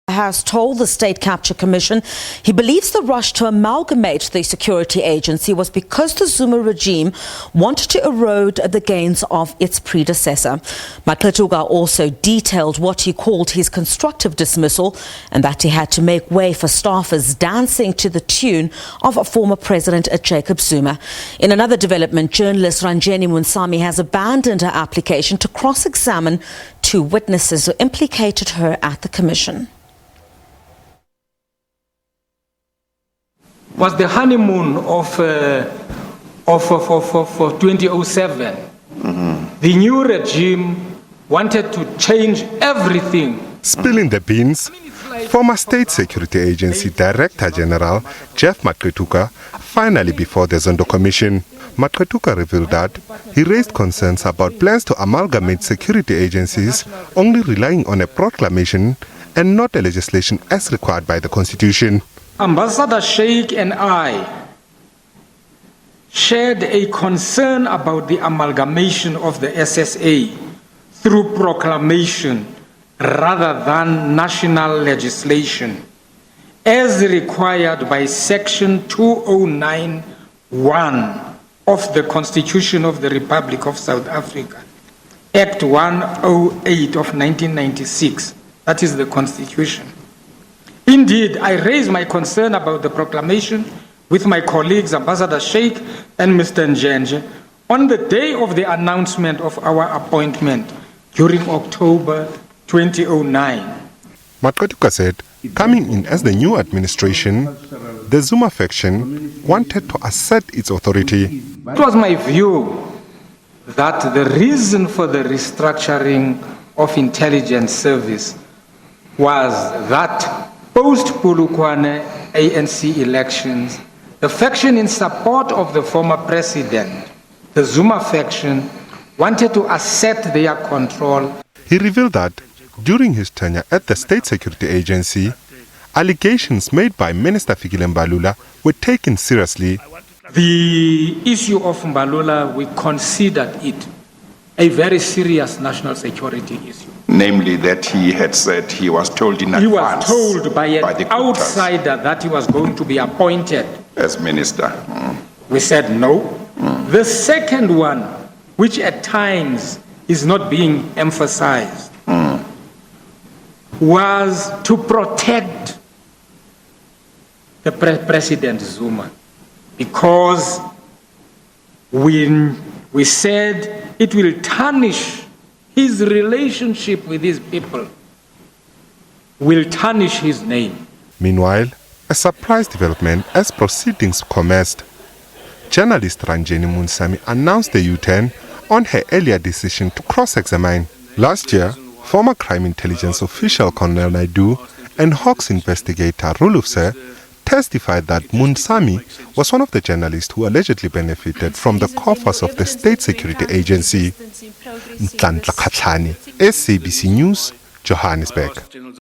has told the State Capture Commission he believes the rush to amalgamate the security agency was because the Zuma regime wanted to erode the gains of its predecessor. Maqetuka also detailed what he called his constructive dismissal and that he had to make way for staffers dancing to the tune of former President Jacob Zuma. In another development, journalist Ranjeni Munusamy has abandoned her application to cross-examine two witnesses who implicated her at the Commission. Was the honeymoon of 2007. The new regime wanted to change everything. Spilling the beans, former State Security Agency Director General Jeff Maqetuka finally before the Zondo Commission. Maqetuka revealed that he raised concerns about plans to amalgamate security agencies only relying on a proclamation and not a legislation as required by the Constitution. Ambassador Sheikh and I shared a concern about the amalgamation of the SSA through proclamation rather than national legislation, as required by Section 209(1) of the Constitution of the Republic of South Africa, Act 108 of 1996, that is the Constitution. Indeed, I raised my concern about the proclamation with my colleagues, Ambassador Sheikh and Mr. Njenje, on the day of the announcement of our appointment during October 2009. Maqetuka said, coming in as the new administration, the Zuma faction wanted to assert its authority. It was my view that the reason for the restructuring of intelligence service was that post-Polokwane ANC elections, the faction in support of the former president, the Zuma faction, wanted to assert their control. He revealed that during his tenure at the State Security Agency, allegations made by Minister Fikile Mbalula were taken seriously. The issue of Mbalula, we considered it a very serious national security issue. Namely that he had said he was told in advance. He was told by an outsider that he was going to be appointed as minister. We said no. The second one, which at times is not being emphasized, was to protect the President Zuma, because we said it will tarnish his relationship with his people, will tarnish his name. Meanwhile, a surprise development as proceedings commenced. Journalist Ranjeni Munusamy announced the U-turn on her earlier decision to cross-examine. Last year, former crime intelligence official Colonel Naidu and Hawks investigator Rulufse testified that Munusamy was one of the journalists who allegedly benefited from the coffers of the State Security Agency. SABC News, Johannesburg.